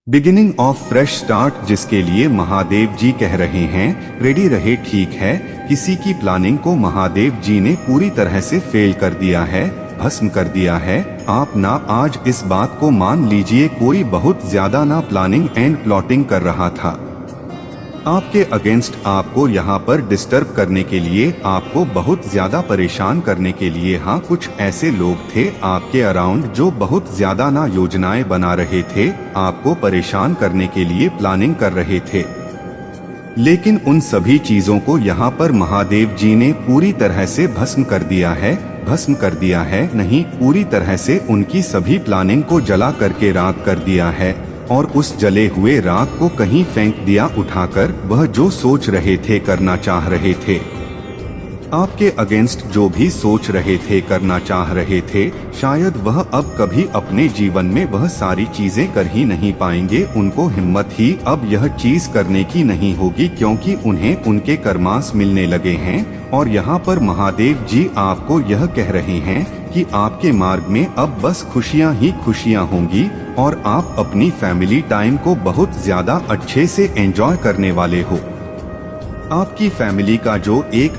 Beginning of fresh start, जिसके लिए महादेव जी कह रहे हैं रेडी रहे। ठीक है, किसी की प्लानिंग को महादेव जी ने पूरी तरह से फेल कर दिया है, भस्म कर दिया है। आप ना आज इस बात को मान लीजिए, कोई बहुत ज्यादा ना प्लानिंग एंड प्लॉटिंग कर रहा था आपके अगेंस्ट, आपको यहाँ पर डिस्टर्ब करने के लिए, आपको बहुत ज्यादा परेशान करने के लिए। हाँ, कुछ ऐसे लोग थे आपके अराउंड जो बहुत ज्यादा ना योजनाएं बना रहे थे, आपको परेशान करने के लिए प्लानिंग कर रहे थे। लेकिन उन सभी चीजों को यहाँ पर महादेव जी ने पूरी तरह से भस्म कर दिया है। भस्म कर दिया है नहीं, पूरी तरह से उनकी सभी प्लानिंग को जला करके राख कर दिया है और उस जले हुए राख को कहीं फेंक दिया उठाकर। वह जो सोच रहे थे, करना चाह रहे थे, आपके अगेंस्ट जो भी सोच रहे थे, करना चाह रहे थे, शायद वह अब कभी अपने जीवन में वह सारी चीजें कर ही नहीं पाएंगे। उनको हिम्मत ही अब यह चीज करने की नहीं होगी, क्योंकि उन्हें उनके कर्मास मिलने लगे हैं। और यहाँ पर महादेव जी आपको यह कह रहे हैं कि आपके मार्ग में अब बस खुशियाँ ही खुशियाँ होंगी और आप अपनी फैमिली टाइम को बहुत ज्यादा अच्छे से एंजॉय करने वाले हो। आपकी फैमिली का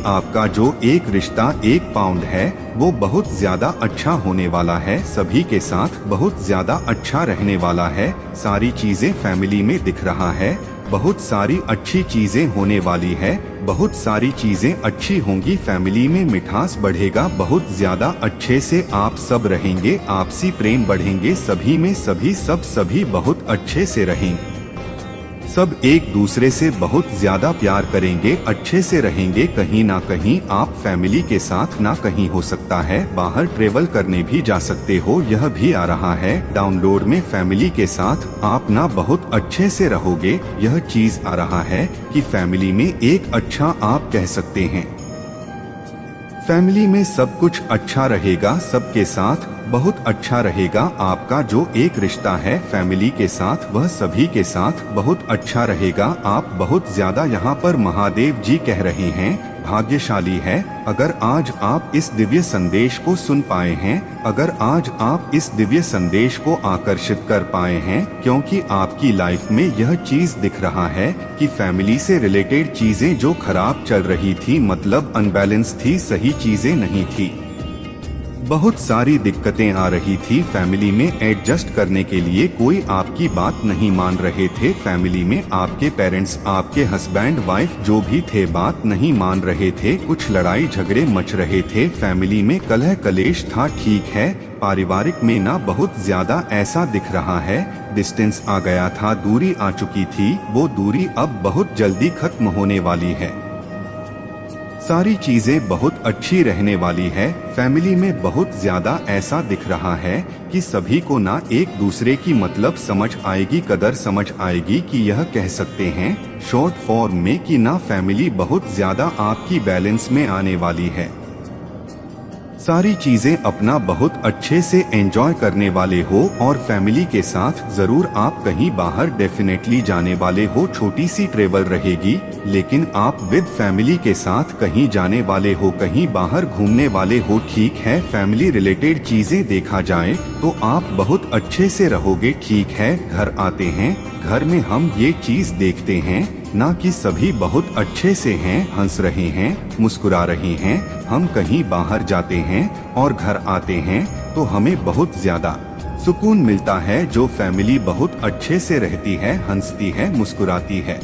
आपका जो एक रिश्ता 1 पाउंड है, वो बहुत ज्यादा अच्छा होने वाला है, सभी के साथ बहुत ज्यादा अच्छा रहने वाला है। सारी चीजें फैमिली में दिख रहा है, बहुत सारी अच्छी चीजें होने वाली है, बहुत सारी चीजें अच्छी होंगी। फैमिली में मिठास बढ़ेगा, बहुत ज्यादा अच्छे से आप सब रहेंगे, आपसी प्रेम बढ़ेंगे, सभी में सभी बहुत अच्छे से रहेंगे, सब एक दूसरे से बहुत ज्यादा प्यार करेंगे, अच्छे से रहेंगे। कहीं ना कहीं आप फैमिली के साथ ना कहीं हो सकता है बाहर ट्रेवल करने भी जा सकते हो, यह भी आ रहा है डाउनलोड में। फैमिली के साथ आप ना बहुत अच्छे से रहोगे, यह चीज आ रहा है कि फैमिली में एक अच्छा आप कह सकते हैं, फैमिली में सब कुछ अच्छा रहेगा, सबके साथ बहुत अच्छा रहेगा। आपका जो एक रिश्ता है फैमिली के साथ, वह सभी के साथ बहुत अच्छा रहेगा। आप बहुत ज्यादा यहाँ पर महादेव जी कह रहे हैं भाग्यशाली है अगर आज आप इस दिव्य संदेश को सुन पाए हैं, अगर आज आप इस दिव्य संदेश को आकर्षित कर पाए हैं, क्योंकि आपकी लाइफ में यह चीज दिख रहा है कि फैमिली से रिलेटेड चीजें जो खराब चल रही थी, मतलब अनबैलेंस थी, सही चीजें नहीं थी, बहुत सारी दिक्कतें आ रही थी फैमिली में एडजस्ट करने के लिए। कोई आपकी बात नहीं मान रहे थे फैमिली में, आपके पेरेंट्स, आपके हस्बैंड वाइफ जो भी थे बात नहीं मान रहे थे, कुछ लड़ाई झगड़े मच रहे थे फैमिली में, कलह कलेश था। ठीक है, पारिवारिक में ना बहुत ज्यादा ऐसा दिख रहा है, डिस्टेंस आ गया था, दूरी आ चुकी थी, वो दूरी अब बहुत जल्दी खत्म होने वाली है। सारी चीजें बहुत अच्छी रहने वाली है। फैमिली में बहुत ज्यादा ऐसा दिख रहा है कि सभी को ना एक दूसरे की मतलब समझ आएगी, कदर समझ आएगी, कि यह कह सकते हैं शॉर्ट फॉर्म में कि ना फैमिली बहुत ज्यादा आपकी बैलेंस में आने वाली है। सारी चीजें अपना बहुत अच्छे से एंजॉय करने वाले हो और फैमिली के साथ जरूर आप कहीं बाहर डेफिनेटली जाने वाले हो। छोटी सी ट्रेवल रहेगी, लेकिन आप विद फैमिली के साथ कहीं जाने वाले हो, कहीं बाहर घूमने वाले हो। ठीक है, फैमिली रिलेटेड चीजें देखा जाए तो आप बहुत अच्छे से रहोगे। ठीक है, घर आते हैं, घर में हम ये चीज देखते हैं ना कि सभी बहुत अच्छे से हैं, हंस रहे हैं, मुस्कुरा रहे हैं। हम कहीं बाहर जाते हैं और घर आते हैं तो हमें बहुत ज्यादा सुकून मिलता है। जो फैमिली बहुत अच्छे से रहती है, हंसती है, मुस्कुराती है,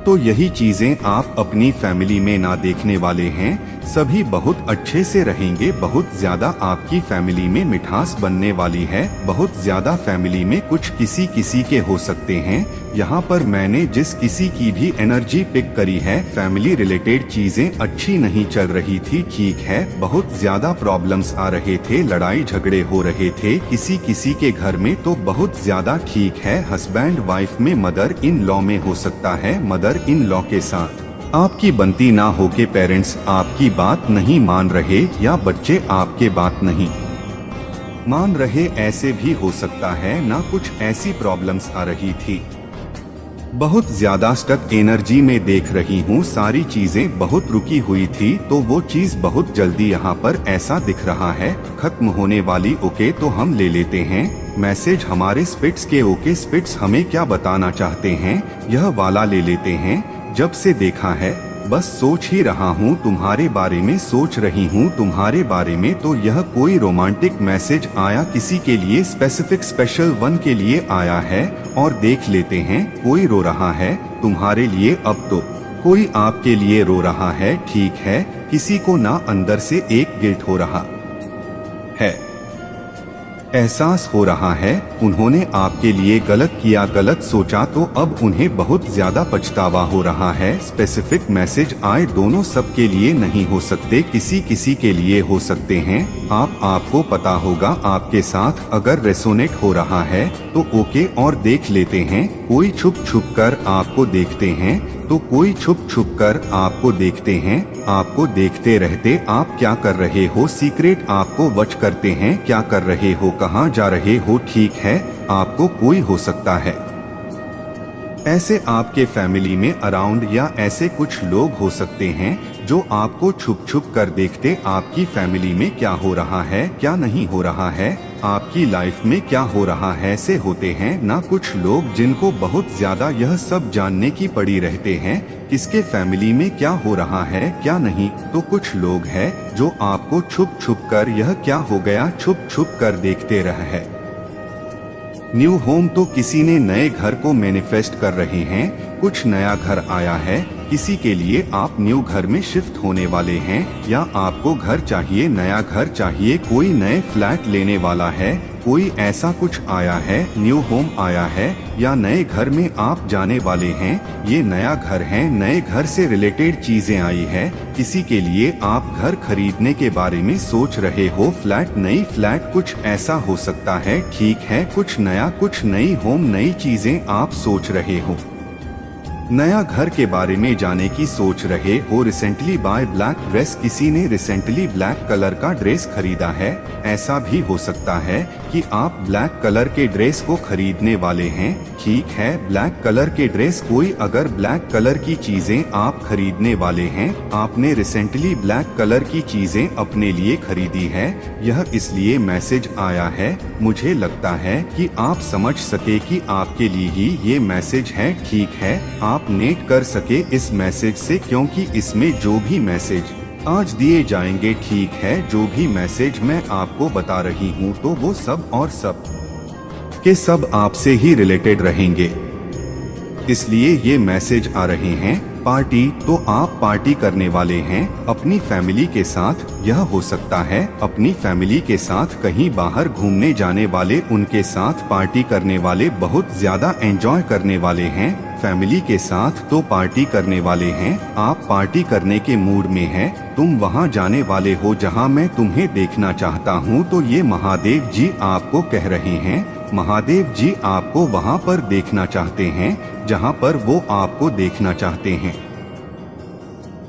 तो यही चीजें आप अपनी फैमिली में ना देखने वाले हैं। सभी बहुत अच्छे से रहेंगे, बहुत ज्यादा आपकी फैमिली में मिठास बनने वाली है, बहुत ज्यादा फैमिली में कुछ किसी के हो सकते हैं। यहाँ पर मैंने जिस किसी की भी एनर्जी पिक करी है, फैमिली रिलेटेड चीजें अच्छी नहीं चल रही थी। ठीक है, बहुत ज्यादा प्रॉब्लम्स आ रहे थे, लड़ाई झगड़े हो रहे थे किसी के घर में, तो बहुत ज्यादा। ठीक है, हस्बैंड वाइफ में, मदर इन लॉ में हो सकता है, मदर इन लॉ के साथ आपकी बनती ना हो के पेरेंट्स आपकी बात नहीं मान रहे, या बच्चे आपके बात नहीं मान रहे, ऐसे भी हो सकता है ना। कुछ ऐसी प्रॉब्लम्स आ रही थी बहुत ज्यादा स्टक एनर्जी में देख रही हूँ, सारी चीजें बहुत रुकी हुई थी, तो वो चीज बहुत जल्दी यहाँ पर ऐसा दिख रहा है खत्म होने वाली। ओके, तो हम ले लेते हैं मैसेज हमारे स्पिट्स के। ओके स्पिट्स हमें क्या बताना चाहते हैं, यह वाला ले लेते हैं। जब से देखा है बस सोच ही रहा हूँ तुम्हारे बारे में, सोच रही हूँ तुम्हारे बारे में। तो यह कोई रोमांटिक मैसेज आया, किसी के लिए स्पेसिफिक स्पेशल वन के लिए आया है। और देख लेते हैं, कोई रो रहा है तुम्हारे लिए, अब तो कोई आपके लिए रो रहा है। ठीक है, किसी को ना अंदर से एक गिल्ट हो रहा है, एहसास हो रहा है उन्होंने आपके लिए गलत किया, गलत सोचा, तो अब उन्हें बहुत ज्यादा पछतावा हो रहा है। स्पेसिफिक मैसेज आए, दोनों सबके लिए नहीं हो सकते, किसी किसी के लिए हो सकते हैं। आपको पता होगा आपके साथ अगर रेसोनेट हो रहा है तो ओके। और देख लेते हैं, कोई छुप छुप कर आपको देखते हैं, तो कोई छुप छुप कर आपको देखते हैं, आपको देखते रहते आप क्या कर रहे हो, सीक्रेट आपको वॉच करते हैं, क्या कर रहे हो, कहाँ जा रहे हो। ठीक है, आपको कोई हो सकता है ऐसे आपके फैमिली में अराउंड, या ऐसे कुछ लोग हो सकते हैं जो आपको छुप छुप कर देखते। आपकी फैमिली में क्या हो रहा है, क्या नहीं हो रहा है, आपकी लाइफ में क्या हो रहा है, ऐसे होते हैं ना कुछ लोग जिनको बहुत ज्यादा यह सब जानने की पड़ी रहते हैं, किसके फैमिली में क्या हो रहा है क्या नहीं। तो कुछ लोग हैं जो आपको छुप छुप कर यह क्या हो गया छुप छुप कर देखते रहे हैं। न्यू होम, तो किसी ने नए घर को मैनिफेस्ट कर रहे हैं, कुछ नया घर आया है, किसी के लिए आप न्यू घर में शिफ्ट होने वाले हैं, या आपको घर चाहिए, नया घर चाहिए, कोई नए फ्लैट लेने वाला है, कोई ऐसा कुछ आया है, न्यू होम आया है, या नए घर में आप जाने वाले हैं। ये नया घर है, नए घर से रिलेटेड चीजें आई है, किसी के लिए आप घर खरीदने के बारे में सोच रहे हो, फ्लैट, नई फ्लैट, कुछ ऐसा हो सकता है। ठीक है, कुछ नया, कुछ नई होम, नई चीजें आप सोच रहे हो, नया घर के बारे में जाने की सोच रहे हो। रिसेंटली बाय ब्लैक ड्रेस, किसी ने रिसेंटली ब्लैक कलर का ड्रेस खरीदा है, ऐसा भी हो सकता है कि आप ब्लैक कलर के ड्रेस को खरीदने वाले हैं। ठीक है, ब्लैक कलर के ड्रेस, कोई अगर ब्लैक कलर की चीजें आप खरीदने वाले हैं, आपने रिसेंटली ब्लैक कलर की चीजें अपने लिए खरीदी है, यह इसलिए मैसेज आया है। मुझे लगता है कि आप समझ सके कि आपके लिए ही ये मैसेज है। ठीक है, आप नेट कर सके इस मैसेज से, क्योंकि इसमें जो भी मैसेज आज दिए जाएंगे, ठीक है, जो भी मैसेज मैं आपको बता रही हूँ, तो वो सब और सब के सब आपसे ही रिलेटेड रहेंगे, इसलिए ये मैसेज आ रहे हैं। पार्टी, तो आप पार्टी करने वाले हैं अपनी फैमिली के साथ, यह हो सकता है अपनी फैमिली के साथ कहीं बाहर घूमने जाने वाले, उनके साथ पार्टी करने वाले, बहुत ज्यादा एंजॉय करने वाले हैं फैमिली के साथ, तो पार्टी करने वाले हैं। आप पार्टी करने के मूड में हैं, तुम वहां जाने वाले हो जहां मैं तुम्हें देखना चाहता हूं, तो ये महादेव जी आपको कह रहे हैं, महादेव जी आपको वहां पर देखना चाहते हैं जहां पर वो आपको देखना चाहते हैं।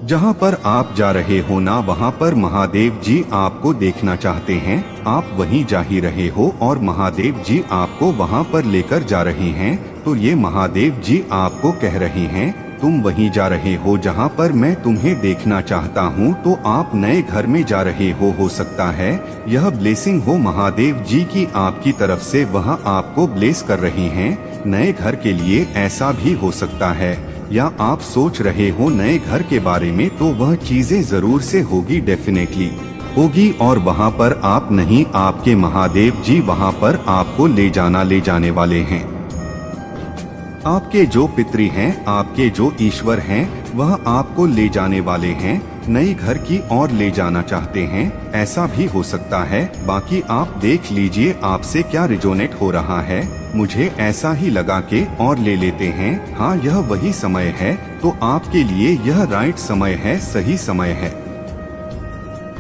जहां पर आप जा रहे हो ना, वहां पर महादेव जी आपको देखना चाहते हैं, आप वहीं जा ही रहे हो और महादेव जी आपको वहां पर लेकर जा रहे हैं। तो ये महादेव जी आपको कह रहे हैं, तुम वहीं जा रहे हो जहां पर मैं तुम्हें देखना चाहता हूं, तो आप नए घर में जा रहे हो सकता है यह ब्लेसिंग हो महादेव जी की आपकी तरफ से, वह आपको ब्लेस कर रहे हैं नए घर के लिए, ऐसा भी हो सकता है। या आप सोच रहे हो नए घर के बारे में, तो वह चीजें जरूर से होगी, डेफिनेटली होगी, और वहां पर आप नहीं, आपके महादेव जी वहां पर आपको ले जाने वाले हैं। आपके जो पितृ हैं, आपके जो ईश्वर हैं, वह आपको ले जाने वाले हैं, नई घर की ओर ले जाना चाहते हैं, ऐसा भी हो सकता है। बाकी आप देख लीजिए आपसे क्या रिजोनेट हो रहा है, मुझे ऐसा ही लगा के और ले लेते हैं। हाँ, यह वही समय है, तो आपके लिए यह राइट समय है, सही समय है,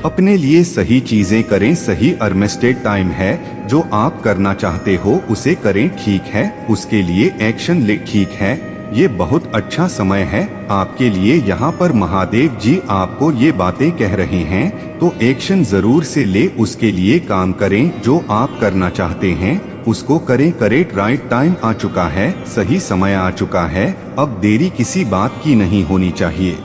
अपने लिए सही चीजें करें, सही अर्मेस्टेड टाइम है, जो आप करना चाहते हो उसे करें। ठीक है, उसके लिए एक्शन ले। ठीक है, ये बहुत अच्छा समय है आपके लिए, यहाँ पर महादेव जी आपको ये बातें कह रहे हैं, तो एक्शन जरूर से ले, उसके लिए काम करें जो आप करना चाहते हैं, उसको करें। करेक्ट, राइट टाइम आ चुका है, सही समय आ चुका है, अब देरी किसी बात की नहीं होनी चाहिए।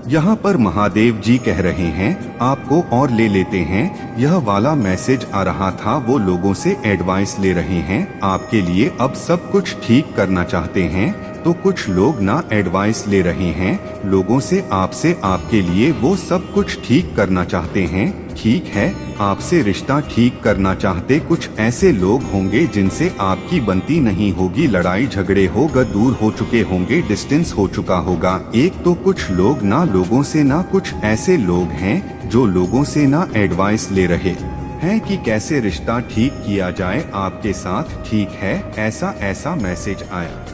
यहाँ पर महादेव जी कह रहे हैं आपको और ले लेते हैं। यह वाला मैसेज आ रहा था, वो लोगों से एडवाइस ले रहे हैं आपके लिए। अब सब कुछ ठीक करना चाहते हैं तो कुछ लोग ना एडवाइस ले रहे हैं लोगों से, आपसे, आपके लिए वो सब कुछ ठीक करना चाहते हैं। ठीक है, आपसे रिश्ता ठीक करना चाहते कुछ ऐसे लोग होंगे जिनसे आपकी बनती नहीं होगी, लड़ाई झगड़े होगा, दूर हो चुके होंगे, डिस्टेंस हो चुका होगा। एक तो कुछ लोग ना लोगों से ना कुछ ऐसे लोग हैं जो लोगों से ना एडवाइस ले रहे हैं कि कैसे रिश्ता ठीक किया जाए आपके साथ। ठीक है, ऐसा ऐसा मैसेज आया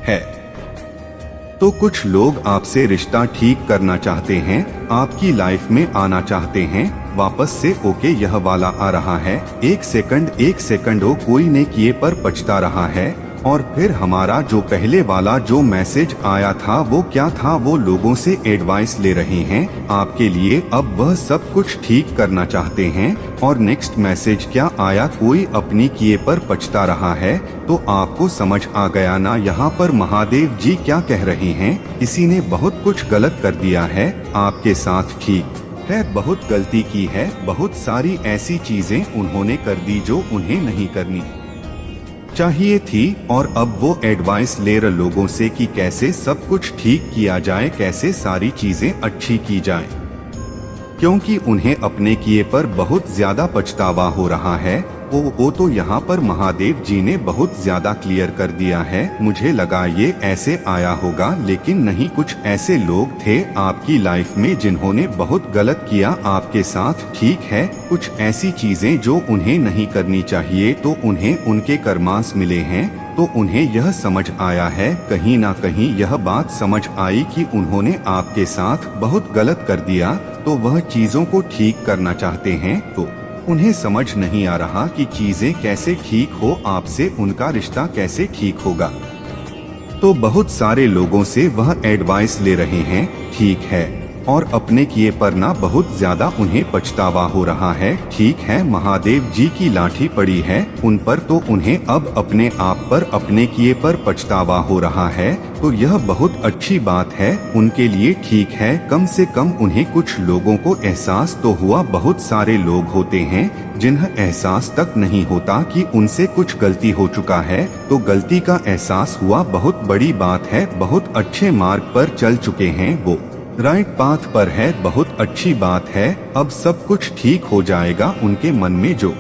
है। तो कुछ लोग आपसे रिश्ता ठीक करना चाहते हैं, आपकी लाइफ में आना चाहते हैं वापस से। ओके, यह वाला आ रहा है, एक सेकंड हो, कोई ने किए पर पछता रहा है। और फिर हमारा जो पहले वाला जो मैसेज आया था वो क्या था, वो लोगों से एडवाइस ले रहे हैं आपके लिए, अब वह सब कुछ ठीक करना चाहते हैं। और नेक्स्ट मैसेज क्या आया, कोई अपनी किए पर पछता रहा है। तो आपको समझ आ गया ना यहाँ पर महादेव जी क्या कह रहे हैं, किसी ने बहुत कुछ गलत कर दिया है आपके साथ। ठीक है, बहुत गलती की है, बहुत सारी ऐसी चीजें उन्होंने कर दी जो उन्हें नहीं करनी चाहिए थी। और अब वो एडवाइस ले रहे लोगों से कि कैसे सब कुछ ठीक किया जाए, कैसे सारी चीजें अच्छी की जाए, क्योंकि उन्हें अपने किए पर बहुत ज्यादा पछतावा हो रहा है। वो तो यहाँ पर महादेव जी ने बहुत ज्यादा क्लियर कर दिया है। मुझे लगा ये ऐसे आया होगा, लेकिन नहीं, कुछ ऐसे लोग थे आपकी लाइफ में जिन्होंने बहुत गलत किया आपके साथ। ठीक है, कुछ ऐसी चीजें जो उन्हें नहीं करनी चाहिए तो उन्हें उनके कर्मांश मिले हैं। तो उन्हें यह समझ आया है, कहीं ना कहीं यह बात समझ आई कि उन्होंने आपके साथ बहुत गलत कर दिया, तो वह चीजों को ठीक करना चाहते हैं। तो उन्हें समझ नहीं आ रहा कि चीजें कैसे ठीक हो, आपसे उनका रिश्ता कैसे ठीक होगा। तो बहुत सारे लोगों से वह एडवाइस ले रहे हैं। ठीक है, और अपने किए पर ना बहुत ज्यादा उन्हें पछतावा हो रहा है। ठीक है, महादेव जी की लाठी पड़ी है उन पर, तो उन्हें अब अपने आप पर, अपने किए पर पछतावा हो रहा है। तो यह बहुत अच्छी बात है उनके लिए। ठीक है, कम से कम उन्हें कुछ लोगों को एहसास तो हुआ। बहुत सारे लोग होते हैं जिन्हें एहसास तक नहीं होता कि उनसे कुछ गलती हो चुका है, तो गलती का एहसास हुआ, बहुत बड़ी बात है। बहुत अच्छे मार्ग पर चल चुके हैं, वो राइट पाथ पर है, बहुत अच्छी बात है। अब सब कुछ ठीक हो जाएगा। उनके मन में जो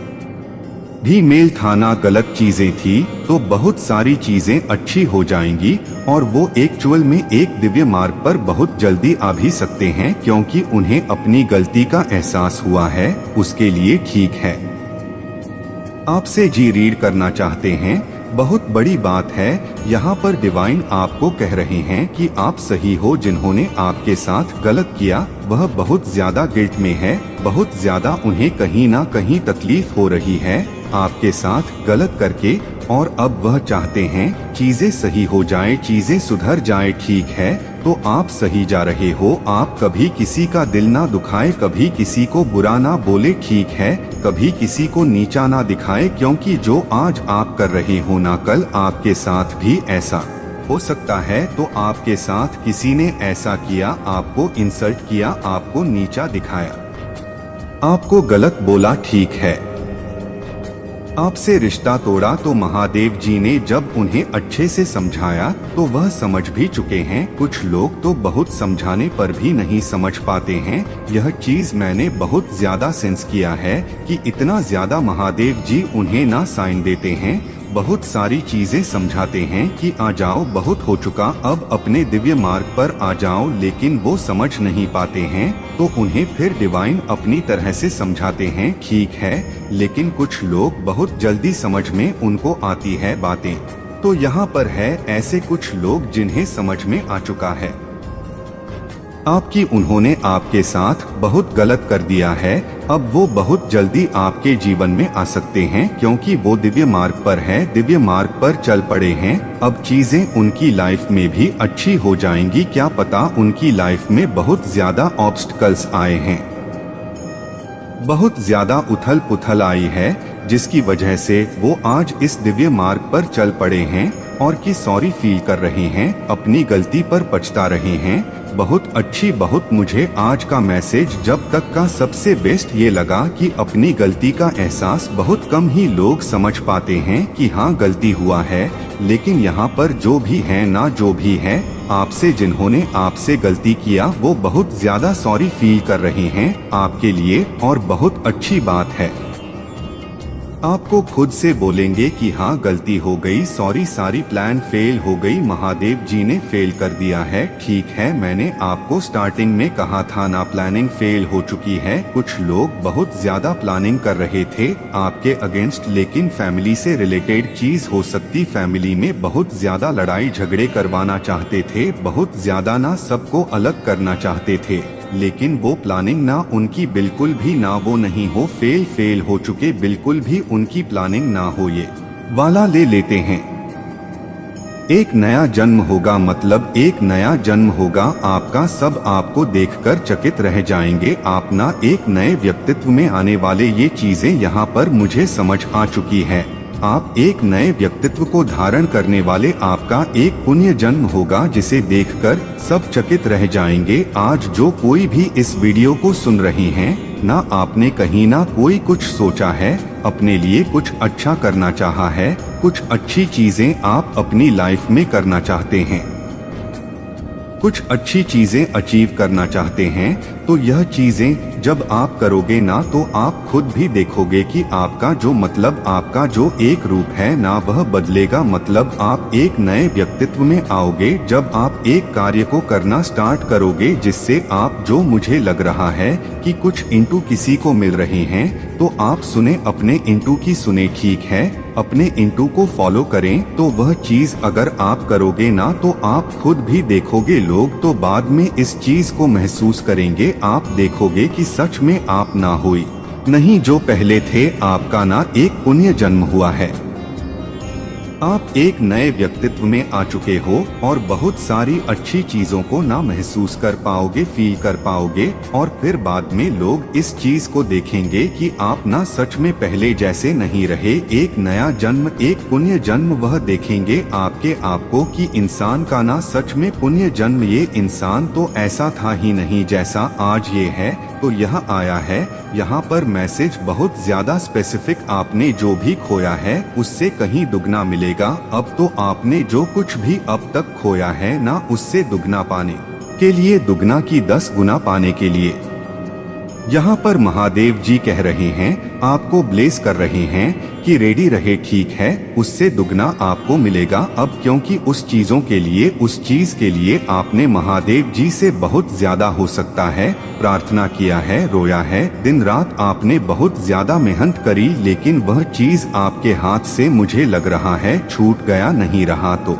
भी मेल था ना गलत चीजें थी, तो बहुत सारी चीजें अच्छी हो जाएंगी और वो एक्चुअल में एक दिव्य मार्ग पर बहुत जल्दी आ भी सकते हैं, क्योंकि उन्हें अपनी गलती का एहसास हुआ है उसके लिए। ठीक है, आपसे जी रीड करना चाहते हैं, बहुत बड़ी बात है। यहाँ पर डिवाइन आपको कह रहे हैं कि आप सही हो, जिन्होंने आपके साथ गलत किया वह बहुत ज्यादा गिल्ट में है, बहुत ज्यादा उन्हें कहीं ना कहीं तकलीफ हो रही है आपके साथ गलत करके, और अब वह चाहते हैं चीजें सही हो जाए, चीजें सुधर जाए। ठीक है, तो आप सही जा रहे हो, आप कभी किसी का दिल ना दुखाए, कभी किसी को बुरा ना बोले। ठीक है, कभी किसी को नीचा ना दिखाए, क्योंकि जो आज आप कर रहे हो ना कल आपके साथ भी ऐसा हो सकता है। तो आपके साथ किसी ने ऐसा किया, आपको इंसल्ट किया, आपको नीचा दिखाया, आपको गलत बोला। ठीक है, आपसे रिश्ता तोड़ा, तो महादेव जी ने जब उन्हें अच्छे से समझाया तो वह समझ भी चुके हैं। कुछ लोग तो बहुत समझाने पर भी नहीं समझ पाते हैं। यह चीज मैंने बहुत ज्यादा सेंस किया है कि इतना ज्यादा महादेव जी उन्हें ना साइन देते हैं, बहुत सारी चीजें समझाते हैं कि आ जाओ, बहुत हो चुका, अब अपने दिव्य मार्ग पर आ जाओ, लेकिन वो समझ नहीं पाते हैं। तो उन्हें फिर डिवाइन अपनी तरह से समझाते हैं। ठीक है, लेकिन कुछ लोग बहुत जल्दी समझ में उनको आती है बातें। तो यहाँ पर है ऐसे कुछ लोग जिन्हें समझ में आ चुका है आपकी उन्होंने आपके साथ बहुत गलत कर दिया है। अब वो बहुत जल्दी आपके जीवन में आ सकते हैं, क्योंकि वो दिव्य मार्ग पर है, दिव्य मार्ग पर चल पड़े हैं। अब चीजें उनकी लाइफ में भी अच्छी हो जाएंगी। क्या पता उनकी लाइफ में बहुत ज्यादा ऑब्स्टकल्स आए हैं, बहुत ज्यादा उथल पुथल आई है, जिसकी वजह से वो आज इस दिव्य मार्ग पर चल पड़े हैं और कि सॉरी फील कर रहे हैं, अपनी गलती पर पछता रहे हैं। बहुत अच्छी, बहुत मुझे आज का मैसेज जब तक का सबसे बेस्ट ये लगा कि अपनी गलती का एहसास बहुत कम ही लोग समझ पाते हैं कि हाँ गलती हुआ है। लेकिन यहाँ पर जो भी है ना, जो भी है आपसे, जिन्होंने आपसे गलती किया वो बहुत ज्यादा सॉरी फील कर रहे हैं आपके लिए, और बहुत अच्छी बात है। आपको खुद से बोलेंगे कि हाँ गलती हो गई, सॉरी, सारी प्लान फेल हो गई, महादेव जी ने फेल कर दिया है। ठीक है, मैंने आपको स्टार्टिंग में कहा था ना, प्लानिंग फेल हो चुकी है। कुछ लोग बहुत ज्यादा प्लानिंग कर रहे थे आपके अगेंस्ट, लेकिन फैमिली से रिलेटेड चीज हो सकती, फैमिली में बहुत ज्यादा लड़ाई झगड़े करवाना चाहते थे, बहुत ज्यादा ना सबको अलग करना चाहते थे, लेकिन वो प्लानिंग ना उनकी बिल्कुल भी ना वो नहीं हो, फेल हो चुके, बिल्कुल भी उनकी प्लानिंग ना हो, ये वाला ले लेते हैं। एक नया जन्म होगा, मतलब एक नया जन्म होगा आपका, सब आपको देखकर चकित रह जाएंगे। आप ना एक नए व्यक्तित्व में आने वाले, ये चीजें यहाँ पर मुझे समझ आ चुकी है। आप एक नए व्यक्तित्व को धारण करने वाले, आपका एक पुण्य जन्म होगा जिसे देखकर सब चकित रह जाएंगे। आज जो कोई भी इस वीडियो को सुन रहे हैं ना, आपने कहीं ना कोई कुछ सोचा है, अपने लिए कुछ अच्छा करना चाहा है, कुछ अच्छी चीजें आप अपनी लाइफ में करना चाहते हैं, कुछ अच्छी चीजें अचीव करना चाहते हैं। तो यह चीजें जब आप करोगे ना, तो आप खुद भी देखोगे कि आपका जो मतलब, आपका जो एक रूप है ना, वह बदलेगा। मतलब आप एक नए व्यक्तित्व में आओगे जब आप एक कार्य को करना स्टार्ट करोगे, जिससे आप, जो मुझे लग रहा है कि कुछ इंटू किसी को मिल रहे हैं, तो आप सुने, अपने इंटू की सुने, ठीक है, अपने इंटू को फॉलो करें। तो वह चीज अगर आप करोगे ना, तो आप खुद भी देखोगे, लोग तो बाद में इस चीज को महसूस करेंगे। आप देखोगे कि सच में आप ना हुई नहीं, जो पहले थे आपका ना एक पुण्य जन्म हुआ है। आप एक नए व्यक्तित्व में आ चुके हो और बहुत सारी अच्छी चीजों को ना महसूस कर पाओगे, फील कर पाओगे, और फिर बाद में लोग इस चीज को देखेंगे कि आप ना सच में पहले जैसे नहीं रहे। एक नया जन्म, एक पुण्य जन्म वह देखेंगे आपके आपको कि इंसान का ना सच में पुण्य जन्म, ये इंसान तो ऐसा था ही नहीं जैसा आज ये है। तो यह आया है, यहाँ पर मैसेज बहुत ज्यादा स्पेसिफिक, आपने जो भी खोया है उससे कहीं दुगना मिलेगा। अब तो आपने जो कुछ भी अब तक खोया है ना, उससे दुगना पाने के लिए, दुगना की 10 गुना पाने के लिए, यहाँ पर महादेव जी कह रहे हैं, आपको ब्लेस कर रहे हैं कि रेडी रहे, ठीक है, उससे दुगना आपको मिलेगा। अब क्योंकि उस चीजों के लिए, उस चीज के लिए आपने महादेव जी से बहुत ज्यादा हो सकता है प्रार्थना किया है, रोया है, दिन रात आपने बहुत ज्यादा मेहनत करी, लेकिन वह चीज आपके हाथ से मुझे लग रहा है छूट गया, नहीं रहा। तो